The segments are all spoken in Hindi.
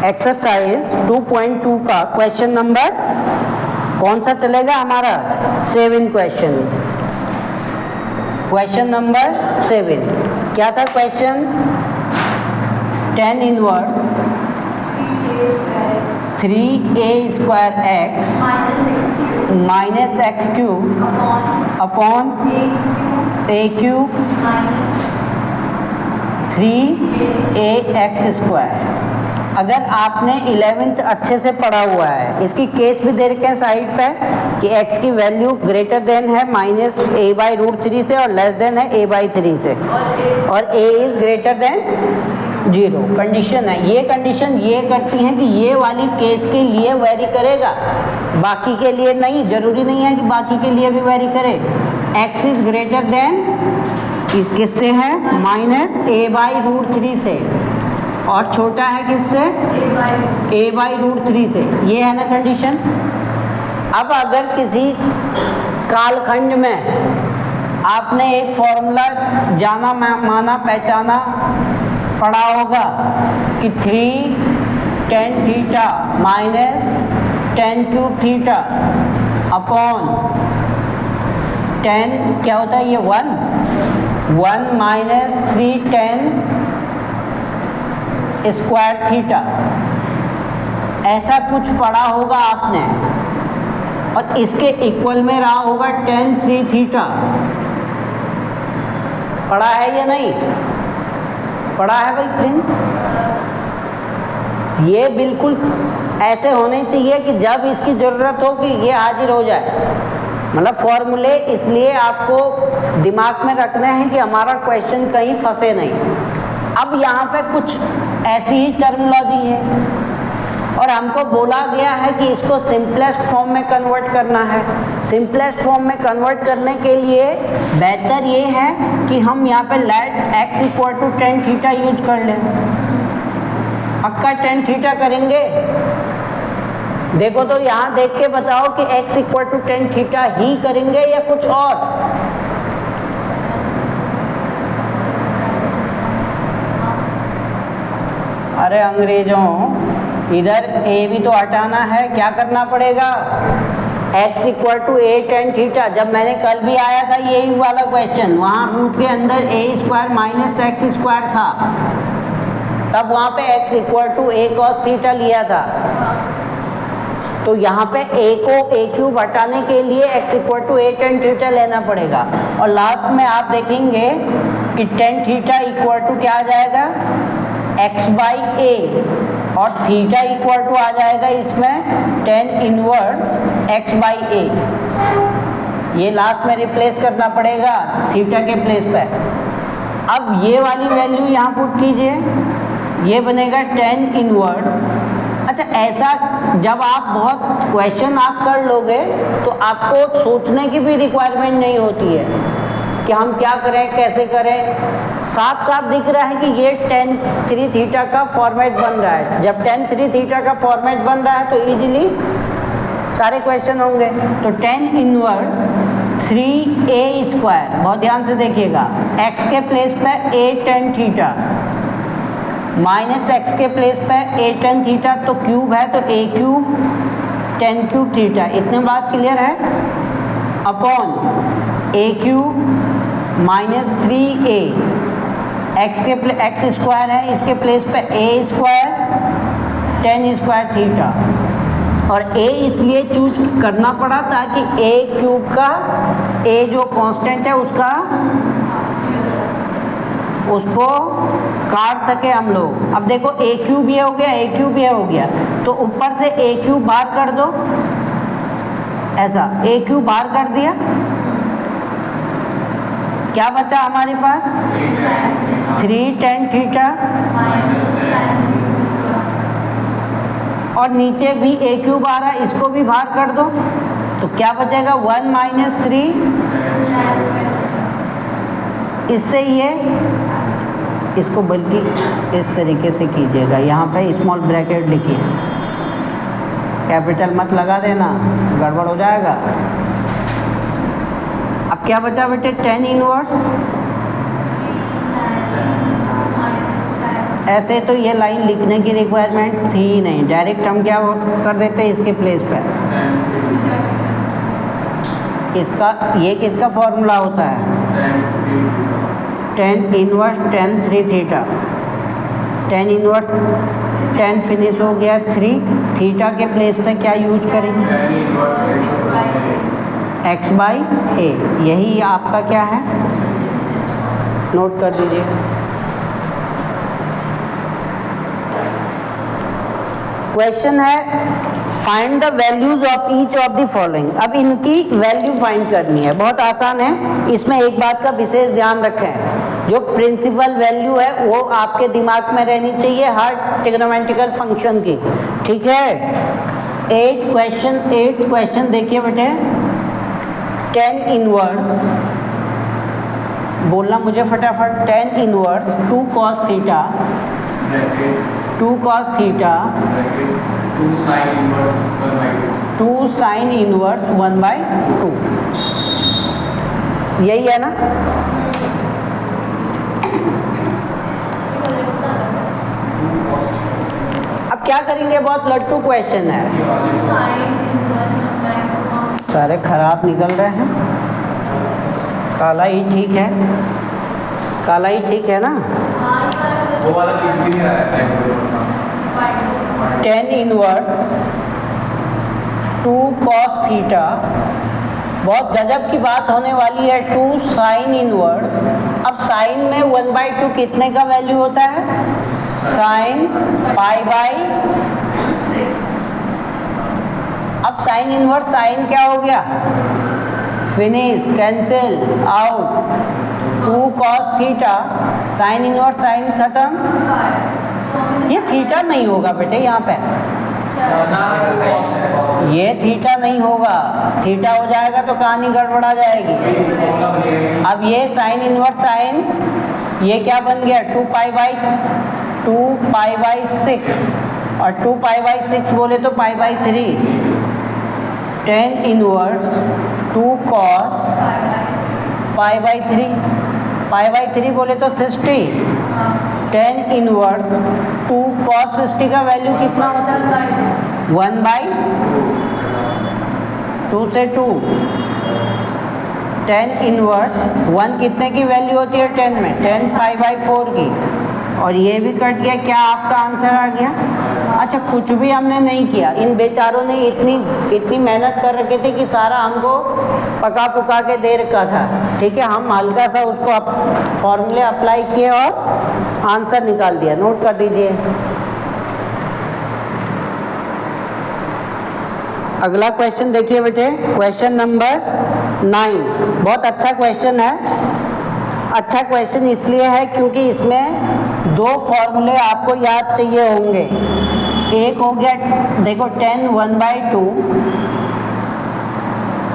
एक्सरसाइज 2.2 का क्वेश्चन नंबर कौन सा चलेगा हमारा? 7 क्वेश्चन। क्वेश्चन नंबर 7 क्या था question? tan inverse 3a square x minus x cube upon a cube 3ax square. अगर आपने 11th अच्छे से पढ़ा हुआ है, इसकी केस भी दे रखे हैं साइड पे कि x की वैल्यू ग्रेटर देन है माइनस a बाई रूट 3 से और लेस देन है a बाई 3 से, और a is greater than 0 condition है। ये कंडीशन ये करती है कि ये वाली केस के लिए वेरी करेगा, बाकी के लिए नहीं। जरूरी नहीं है कि बाकी के लिए भी वेरी करे। x इज ग्रेटर देन किससे है? माइनस a बाई रूट 3 से, और छोटा है किससे? a बाई रूट 3 से। ये है ना कंडीशन। अब अगर किसी कालखंड में आपने एक फॉर्मूला जाना माना पहचाना पढ़ा होगा कि 3 tan theta minus tan cube theta upon tan क्या होता है? ये 1 माइनस 3 tan स्क्वायर थीटा, ऐसा कुछ पढ़ा होगा आपने। और इसके इक्वल में रहा होगा tan 3 थीटा। पढ़ा है या नहीं पढ़ा है भाई प्रिंस? ये बिल्कुल ऐसे होने चाहिए कि जब इसकी ज़रूरत हो कि ये हाजिर हो जाए। मतलब फॉर्मूले इसलिए आपको दिमाग में रखने हैं कि हमारा क्वेश्चन कहीं फंसे नहीं। अब यहाँ पे कुछ ऐसी ही टर्मिनोलॉजी है और हमको बोला गया है कि इसको सिंपलेस्ट फॉर्म में कन्वर्ट करना है। सिंपलेस्ट फॉर्म में कन्वर्ट करने के लिए बेहतर ये है कि हम यहाँ पे let x equal to tan theta use कर लें। पक्का tan थीटा करेंगे? देखो तो यहाँ देख के बताओ कि x equal to tan theta ही करेंगे या कुछ और? अरे अंग्रेजों, इधर a भी तो हटाना है। क्या करना पड़ेगा? x equal to a tan theta. जब मैंने कल भी आया था यही वाला क्वेश्चन, वहाँ रूट के अंदर a square minus x square था, तब वहाँ पे x equal to a cos theta लिया था। तो यहाँ पे a को a क्यूब हटाने के लिए x equal to a tan theta लेना पड़ेगा। और लास्ट में आप देखेंगे कि tan थीटा इक्वल टू क्या आ जाएगा? x बाई a, और थीटा इक्वल टू आ जाएगा इसमें tan inverse x by a। ये लास्ट में रिप्लेस करना पड़ेगा थीटा के प्लेस पे। अब ये वाली वैल्यू यहाँ पुट कीजिए, ये बनेगा tan इनवर्स। अच्छा, ऐसा जब आप बहुत क्वेश्चन आप कर लोगे तो आपको सोचने की भी रिक्वायरमेंट नहीं होती है कि हम क्या करें कैसे करें। साफ साफ दिख रहा है कि ये tan 3 थीटा का फॉर्मेट बन रहा है। जब tan 3 थीटा का फॉर्मेट बन रहा है तो इजीली सारे क्वेश्चन होंगे। तो tan इनवर्स 3a स्क्वायर, बहुत ध्यान से देखिएगा, x के प्लेस पे a tan theta minus x के प्लेस पे a tan थीटा, तो क्यूब है तो a cube tan cube theta. इतने बात क्लियर है? Upon a cube minus 3a, x square है, इसके प्लेस पे a square tan square theta. और a इसलिए चूज करना पड़ा ताकि a क्यूब का a जो कांस्टेंट है उसको काट सके हम लोग। अब देखो a क्यूब ये हो गया, a क्यूब ये हो गया, तो ऊपर से a क्यूब बाहर कर दो, ऐसा a क्यूब बाहर कर दिया, क्या बचा हमारे पास? 3 tan थीटा, और नीचे भी a क्यूब आ रहा है, इसको भी बाहर कर दो, तो क्या बचेगा? 1 माइनस 3। इससे ये इसको बल्कि इस तरीके से कीजिएगा, यहाँ पे स्मॉल ब्रैकेट लिखिए, कैपिटल मत लगा देना, गड़बड़ हो जाएगा। अब क्या बचा बेटे? tan इनवर्स ऐसे तो ये लाइन लिखने की रिक्वायरमेंट थी ही नहीं, डायरेक्ट हम क्या कर देते इसके प्लेस पे। इसका ये किसका फॉर्मूला होता है? tan inverse tan 3 theta. tan inverse tan finish हो गया 3 थीटा के प्लेस पे क्या यूज करेंगे? x बाई ए। यही आपका क्या है, नोट कर दीजिए। क्वेश्चन है find the values of each of the following. अब इनकी वैल्यू फाइंड करनी है, बहुत आसान है। इसमें एक बात का विशेष ध्यान रखें, जो प्रिंसिपल वैल्यू है वो आपके दिमाग में रहनी चाहिए हर ट्रिग्नोमेट्रिकल फंक्शन की, ठीक है। 8 क्वेश्चन देखिए बेटे। tan इनवर्स, बोलना मुझे फटाफट, tan inverse 2 cos theta 2 cos theta 2 sin inverse 1/2। यही है ना? अब क्या करेंगे, बहुत लट्टू क्वेश्चन है, सारे खराब निकल रहे हैं। काला ही ठीक है, काला ही ठीक है ना। वो वाला भी नहीं रहा है। tan इनवर्स 2 cos थीटा, बहुत गजब की बात होने वाली है। 2 sin इनवर्स, अब साइन में 1/2 कितने का वैल्यू होता है? sin π/6। अब साइन इनवर्स, साइन क्या हो गया? Finish, cancel out. 2 cos theta sine inverse, sine खत्म। ये थीटा नहीं होगा बेटे, यहाँ पे ये थीटा नहीं होगा, थीटा हो जाएगा तो कहानी गड़बड़ा जाएगी। अब ये साइन इनवर्स साइन, ये क्या बन गया? 2π/6, और 2π/6 बोले तो π/3। tan इनवर्स 2 cos π/3, π/3 बोले तो 60। tan इनवर्स 2 cos 60 का वैल्यू कितना होता है? 1/2 से 2। tan इनवर्स 1 कितने की वैल्यू होती है 10 में? 10 π/4 की। और ये भी कट गया, क्या आपका आंसर आ गया? अच्छा, कुछ भी हमने नहीं किया, इन बेचारों ने इतनी मेहनत कर रखे थे कि सारा हमको पका पुका के दे रखा था, ठीक है। हम हल्का सा उसको फॉर्मूले अप्लाई किए और आंसर निकाल दिया, नोट कर दीजिए। अगला क्वेश्चन देखिए बेटे, क्वेश्चन नंबर 9। बहुत अच्छा क्वेश्चन है। अच्छा क्वेश्चन इसलिए है क्योंकि इसमें 2 फॉर्मूले आपको याद चाहिए होंगे। एक हो गया, देखो tan 1/2,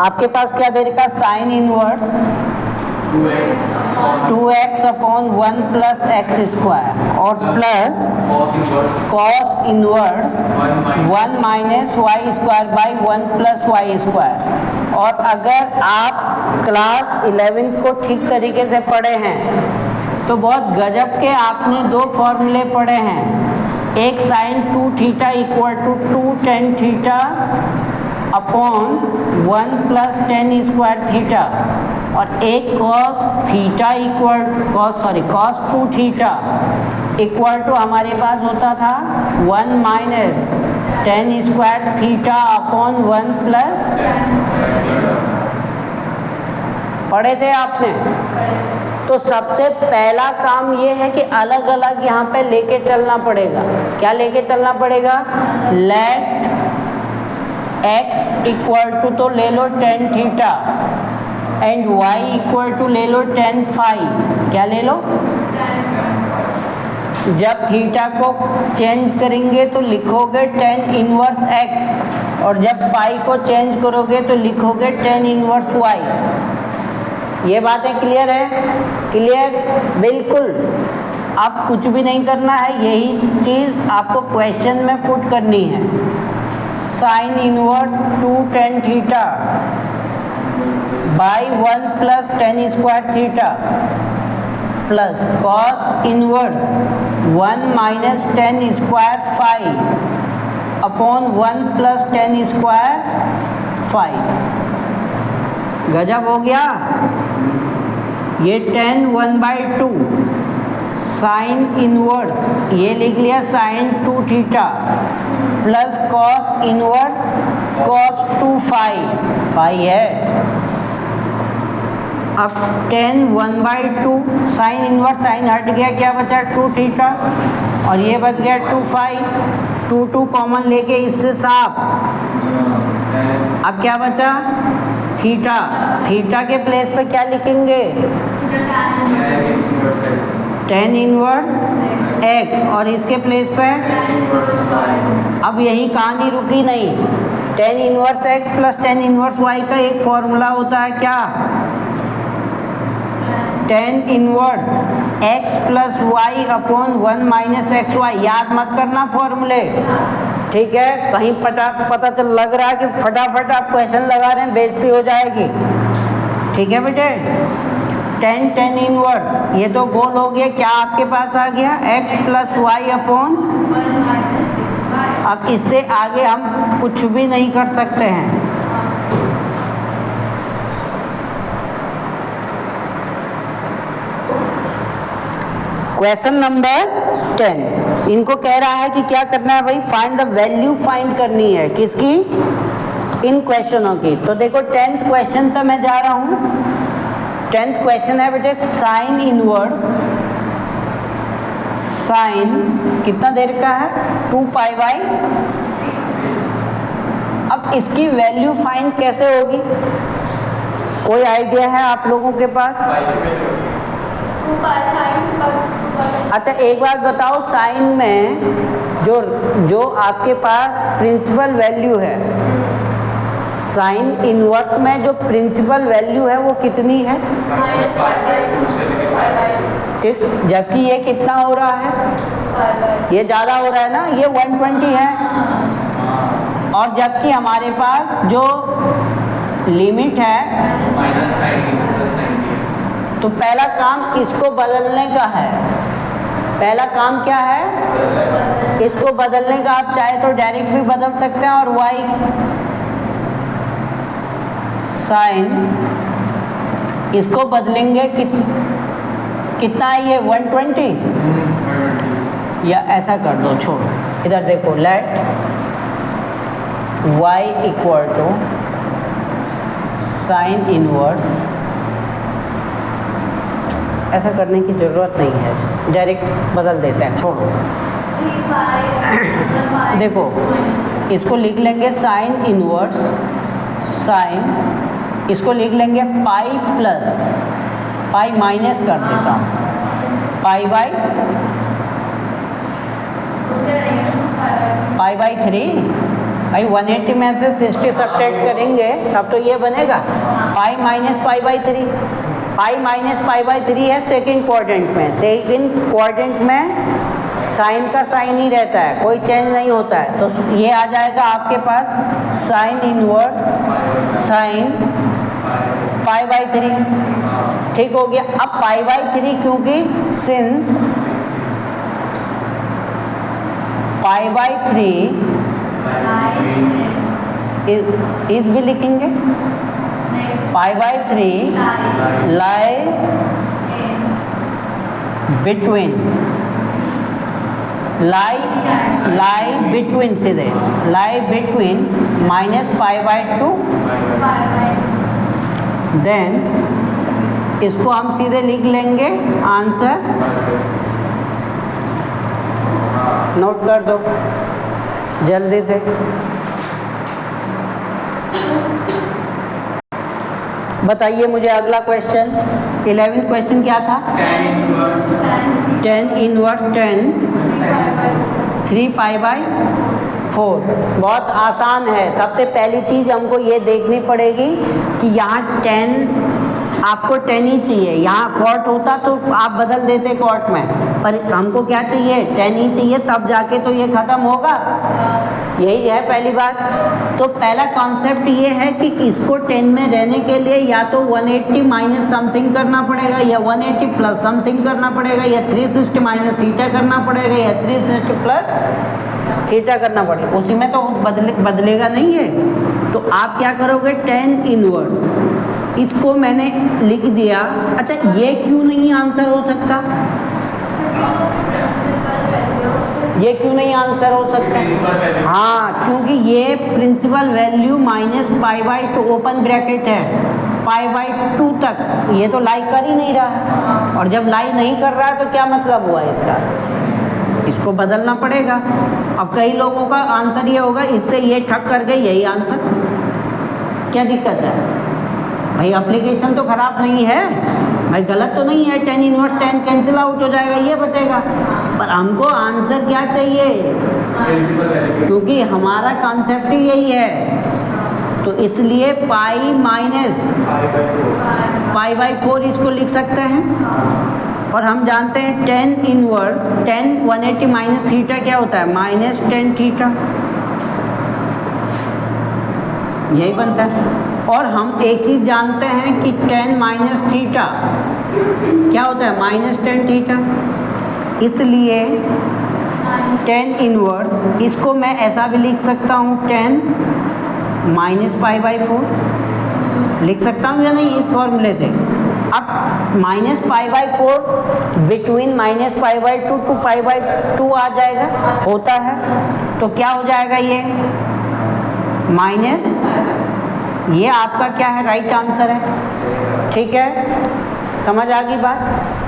आपके पास क्या दे रखा? Sine inverse 2x upon 1 plus x square, और plus cos inverse 1 minus y square by 1 plus y square. और अगर आप क्लास 11th को ठीक तरीके से पढ़े हैं तो बहुत गजब के आपने 2 फॉर्मूले पढ़े हैं। एक sine 2 theta equal to 2 tan theta upon 1 plus tan square theta, और एक cos theta equal cos 2 theta equal to हमारे पास होता था 1 minus tan square theta upon 1 plus. पढ़े थे आपने? तो सबसे पहला काम ये है कि अलग अलग यहाँ पे लेके चलना पड़ेगा। क्या लेके चलना पड़ेगा? लेट x इक्वल टू तो ले लो tan theta and y equal to ले लो tan फाई। क्या ले लो? जब थीटा को चेंज करेंगे तो लिखोगे tan इनवर्स x, और जब फाई को चेंज करोगे तो लिखोगे tan इनवर्स y। ये बातें क्लियर है? क्लियर, बिल्कुल। अब कुछ भी नहीं करना है, यही चीज़ आपको क्वेश्चन में पुट करनी है। Sine inverse 2 tan theta by 1 plus tan square theta plus cos inverse 1 minus ten square 5 upon 1 plus ten square 5। गजब हो गया। ये tan 1/2 साइन इनवर्स, ये लिख लिया sine 2 theta plus cos inverse cos 2 phi है। अब tan 1/2 साइन इनवर्स, साइन हट गया, क्या बचा 2 थीटा और ये बच गया 2 फाई। 2 कॉमन लेके इससे साफ, अब क्या बचा थीटा। थीटा के प्लेस पे क्या लिखेंगे tan इनवर्स x और इसके प्लेस पे अब यही कहानी रुकी नहीं। tan inverse x plus tan inverse y का एक फॉर्मूला होता है क्या, tan inverse x plus y upon 1 minus x y. याद मत करना फॉर्मूले, ठीक है। कहीं पता चल लग रहा है कि फटाफट आप क्वेश्चन लगा रहे हैं, बेइज्जती हो जाएगी, ठीक है बेटे। tan इनवर्स ये तो गोल हो गया, क्या आपके पास आ गया x प्लस वाई अपॉन। अब इससे आगे हम कुछ भी नहीं कर सकते हैं। क्वेश्चन नंबर 10 इनको कह रहा है कि क्या करना है भाई, फाइंड द वैल्यू फाइंड करनी है किसकी, इन क्वेश्चनों की। तो देखो 10th क्वेश्चन पे मैं जा रहा हूँ। 10th क्वेश्चन है बेटे साइन इनवर्स, साइन कितना देर का है 2 पाई बाई। अब इसकी वैल्यू फाइंड कैसे होगी, कोई आइडिया है आप लोगों के पास? अच्छा एक बात बताओ, साइन में जो आपके पास प्रिंसिपल वैल्यू है, साइन इनवर्स में जो प्रिंसिपल वैल्यू है वो कितनी है, ठीक। जबकि ये कितना हो रहा है, ये ज़्यादा हो रहा है ना, ये 120 है। और जबकि हमारे पास जो लिमिट है, तो पहला काम इसको बदलने का है। पहला काम क्या है, इसको बदलने का। आप चाहे तो डायरेक्ट भी बदल सकते हैं और y साइन इसको बदलेंगे कितना है ये 120, या ऐसा कर दो, छोड़ो इधर देखो, let y equal to sine inverse. ऐसा करने की ज़रूरत नहीं है, डायरेक्ट बदल देते हैं, छोड़ो। देखो इसको लिख लेंगे साइन इनवर्स, साइन इसको लिख लेंगे पाई प्लस, पाई माइनस कर देता हूँ, पाई बाई 3। भाई 180 में से 60 सब्ट्रैक्ट करेंगे तब तो ये बनेगा pi minus pi by 3। Pi minus pi by 3 है सेकंड क्वाड्रेंट में। सेकंड क्वाड्रेंट में साइन का साइन ही रहता है, कोई चेंज नहीं होता है। तो ये आ जाएगा आपके पास sine inverse sine pi by 3, ठीक हो गया। अब पाई बाई 3 क्योंकि सिंस पाई बाई 3 इस भी लिखेंगे, pi by 3 lies between, lie between, सीधे lie between minus pi by 2। Then इसको हम सीधे लिख लेंगे आंसर, नोट कर दो जल्दी से। बताइए मुझे अगला क्वेश्चन, 11th क्वेश्चन क्या था, tan इनवर्स 3 पाई बाई 4। बहुत आसान है। सबसे पहली चीज़ हमको ये देखनी पड़ेगी कि यहाँ 10 आपको 10 ही चाहिए, यहाँ कॉट होता तो आप बदल देते कॉट में, पर हमको क्या चाहिए, 10 ही चाहिए, तब जाके तो ये ख़त्म होगा। यही है पहली बात। तो पहला कॉन्सेप्ट ये है कि इसको 10 में रहने के लिए या तो 180 माइनस समथिंग करना पड़ेगा, या 180 प्लस समथिंग करना पड़ेगा, या 360 माइनस थीटा करना पड़ेगा, या 360 प्लस थीटा करना पड़ेगा। उसी में तो बदलेगा नहीं है। तो आप क्या करोगे, 10 इनवर्स, इसको मैंने लिख दिया। अच्छा, ये क्यों नहीं आंसर हो सकता, ये क्यों नहीं आंसर हो सकता? हाँ, क्योंकि ये principal value minus pi by 2 open bracket है, पाई बाई 2 तक ये तो लाई कर ही नहीं रहा है। और जब लाई नहीं कर रहा है तो क्या मतलब हुआ इसका, इसको बदलना पड़ेगा। अब कई लोगों का आंसर ये होगा, इससे ये ठक कर गई, यही आंसर। क्या दिक्कत है भाई, एप्लीकेशन तो ख़राब नहीं है भाई, गलत तो नहीं है। 10 इनवर्स 10 कैंसिल आउट हो जाएगा, ये बतेगा। पर हमको आंसर क्या चाहिए, क्योंकि हमारा कॉन्सेप्ट ही यही है। तो इसलिए पाई माइनस पाई बाई 4 इसको लिख सकते हैं। और हम जानते हैं 10 इनवर्स 10 180 माइनस थीटा क्या होता है, माइनस 10 थीटा, यही बनता है। और हम एक चीज़ जानते हैं कि 10 माइनस थीटा क्या होता है, माइनस 10 थीटा। इसलिए 10 इनवर्स इसको मैं ऐसा भी लिख सकता हूँ, 10 माइनस पाई बाई 4 लिख सकता हूँ या नहीं, इस फॉर्मूले से। अब minus pi by 4 between minus pi by 2 to pi by 2 आ जाएगा, होता है। तो क्या हो जाएगा, ये माइनस, ये आपका क्या है, राइट आंसर है। ठीक है, समझ आ गई बात।